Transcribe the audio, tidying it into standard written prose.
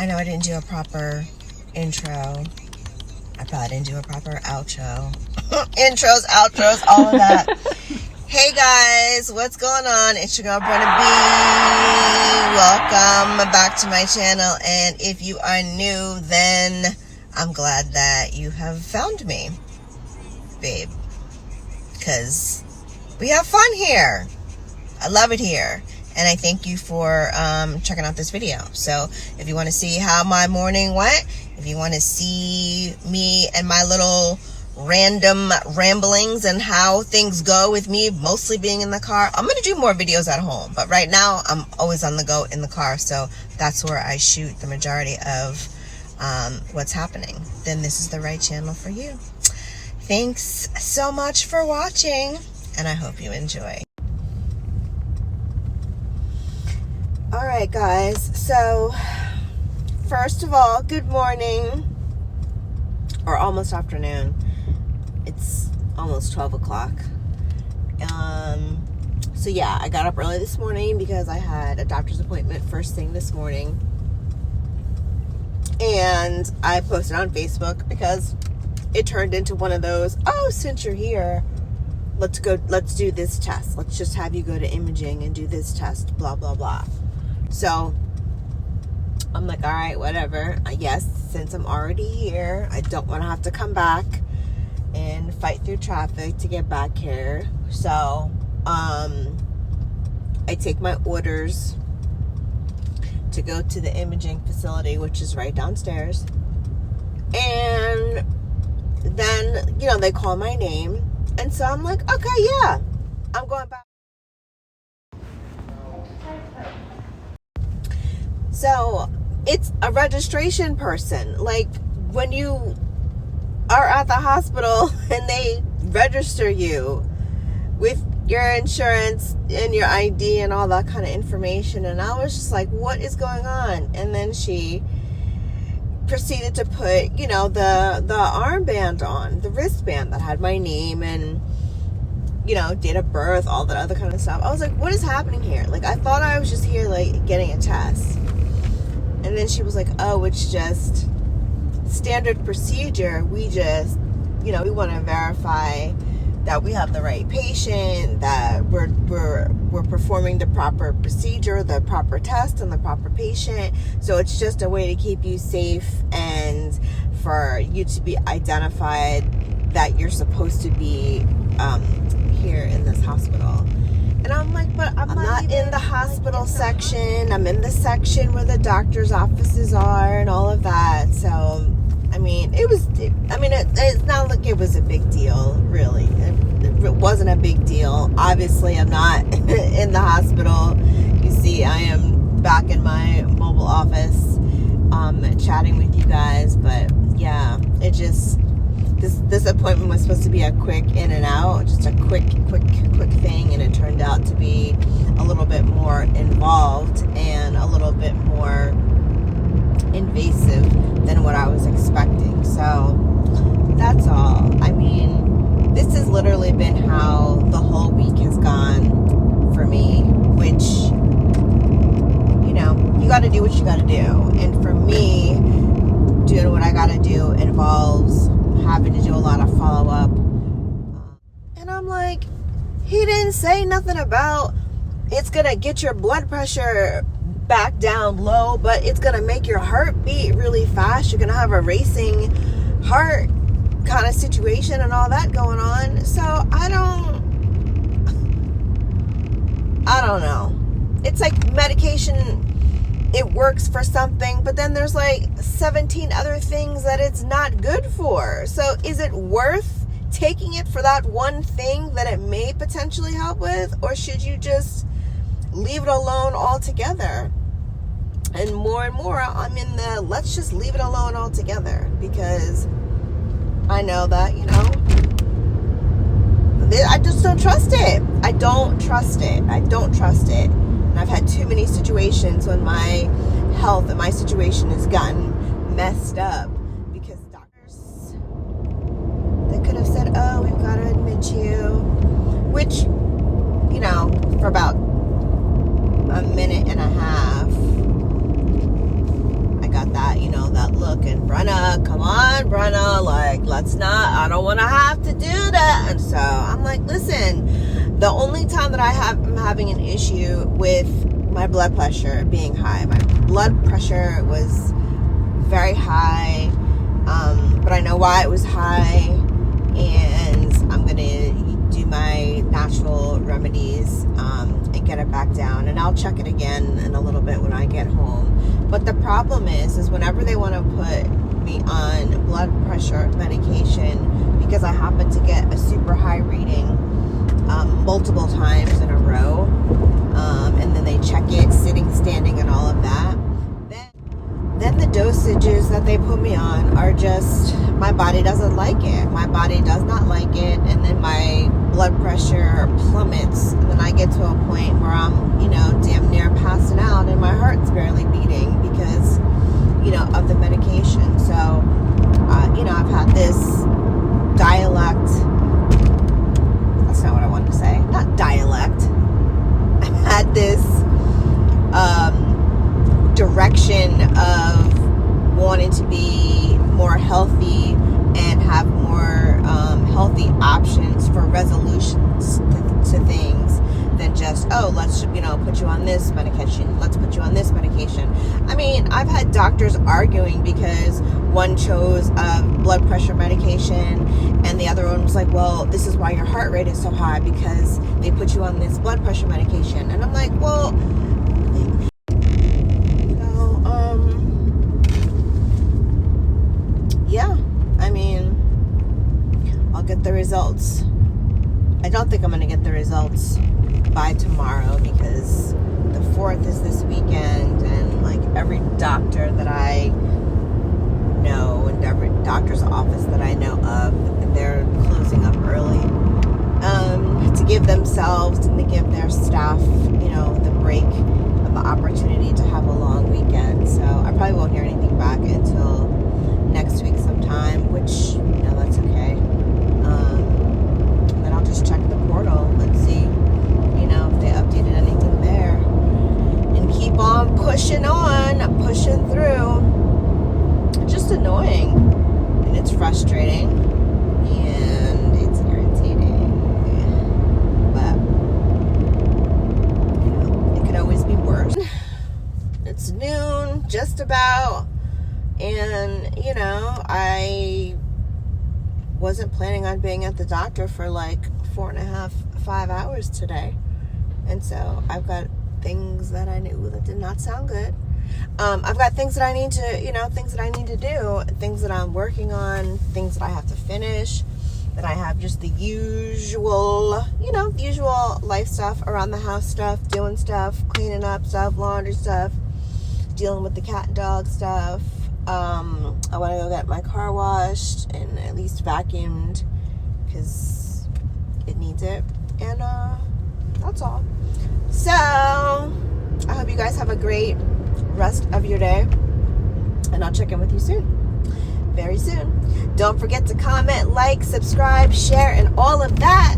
I know I didn't do a proper intro. I probably didn't do a proper outro. Intros, outros, all of that. Hey guys, what's going on? It's your girl BrandB. Welcome back to my channel. And if you are new, then I'm glad that you have found me, babe. Because we have fun here. I love it here. And I thank you for checking out this video. So if you want to see how my morning went, if you want to see me and my little random ramblings and how things go with me mostly being in the car, I'm going to do more videos at home. But right now, I'm always on the go in the car. So that's where I shoot the majority of what's happening. Then this is the right channel for you. Thanks so much for watching, and I hope you enjoy. All right, guys, so first of all, good morning, or almost afternoon. It's almost 12 o'clock. So yeah, I got up early this morning because I had a doctor's appointment first thing this morning. And I posted on Facebook because it turned into one of those, oh, since you're here, let's do this test. Let's just have you go to imaging and do this test, blah, blah, blah. So I'm like, all right, whatever. Yes, since I'm already here, I don't want to have to come back and fight through traffic to get back here. So I take my orders to go to the imaging facility, which is right downstairs. And then, you know, they call my name. And so I'm like, okay, yeah, I'm going back. So it's a registration person. Like when you are at the hospital and they register you with your insurance and your ID and all that kind of information. And I was just like, what is going on? And then she proceeded to put, you know, the armband on, the wristband that had my name and, you know, date of birth, all that other kind of stuff. I was like, what is happening here? Like, I thought I was just here, like, getting a test. And then she was like, oh, it's just standard procedure. We just, you know, we want to verify that we have the right patient, that we're performing the proper procedure, the proper test on the proper patient. So it's just a way to keep you safe and for you to be identified that you're supposed to be here in this hospital. And I'm like, but I'm not in the hospital section. I'm in the section where the doctor's offices are and all of that. So, I mean, it's not like it was a big deal, really. It wasn't a big deal. Obviously, I'm not in the hospital. You see, I am back in my mobile office, chatting with you guys. But yeah, it just, this appointment was supposed to be a quick in and out, just a quick thing, and it turned out to be a little bit more involved and a little bit more invasive than what I was expecting. So that's all. I mean, this has literally been how the whole week has gone for me, which, you know, you got to do what you got to do. And for me, doing what I got to do involves having to do a lot of follow-up. And I'm like, he didn't say nothing about it's going to get your blood pressure back down low, but it's going to make your heart beat really fast. You're going to have a racing heart kind of situation and all that going on. So I don't know. It's like medication, it works for something, but then there's like 17 other things that it's not good for. So is it worth taking it for that one thing that it may potentially help with, or should you just leave it alone altogether? And more I'm in the let's just leave it alone altogether, because I know that, you know, I just don't trust it. I don't trust it. And I've had too many situations when my health and my situation has gotten messed up because doctors, they could have said, oh, we've got to admit you, which, you know, for about a minute and a half, I got that looking, Brenna, come on, Brenna, like, let's not, I don't want to have to do that. And so I'm like, listen, the only time that I'm having an issue with my blood pressure being high, my blood pressure was very high, but I know why it was high, and I'm going to do my natural remedies and get it back down, and I'll check it again in a little bit when I get home. But the problem is whenever they want to put me on blood pressure medication, because I happen to get a super high reading multiple times in a row, and then they check it sitting, standing, and all of that, then the dosages that they put me on are just, my body doesn't like it. My body does not like it, and then my blood pressure plummets, and then I get to a point where I'm, damn near passing out, and my heart's barely beating because, of the medication. So, I've had this dialect, that's not what I wanted to say, not dialect, I've had this, direction of wanting to be more healthy and have more healthy options for resolutions to things than just, let's put you on this medication, let's put you on this medication. I mean, I've had doctors arguing because one chose a blood pressure medication and the other one was like, well, this is why your heart rate is so high, because they put you on this blood pressure medication. And I'm like, well, yeah, I mean, I'll get the results. I don't think I'm going to get the results by tomorrow, because the 4th is this weekend, and like every doctor that I know and every doctor's office that I know of, they're closing up early to give themselves and to give their staff, the break and the opportunity to have a long weekend. So I probably won't hear anything back until next week sometime, which, that's okay. Then I'll just check the portal and see, if they updated anything there, and keep on pushing through. It's just annoying, and it's frustrating, and it's irritating, but, it could always be worse. It's noon, just about. And, I wasn't planning on being at the doctor for like 4.5, 5 hours today. And so I've got things that I knew that did not sound good. I've got things that I need to, things that I need to do, things that I'm working on, things that I have to finish, that I have just the usual, usual life stuff, around the house stuff, doing stuff, cleaning up stuff, laundry stuff, dealing with the cat and dog stuff. I want to go get my car washed and at least vacuumed because it needs it. And that's all. So I hope you guys have a great rest of your day, and I'll check in with you soon, very soon. Don't forget to comment, like, subscribe, share, and all of that.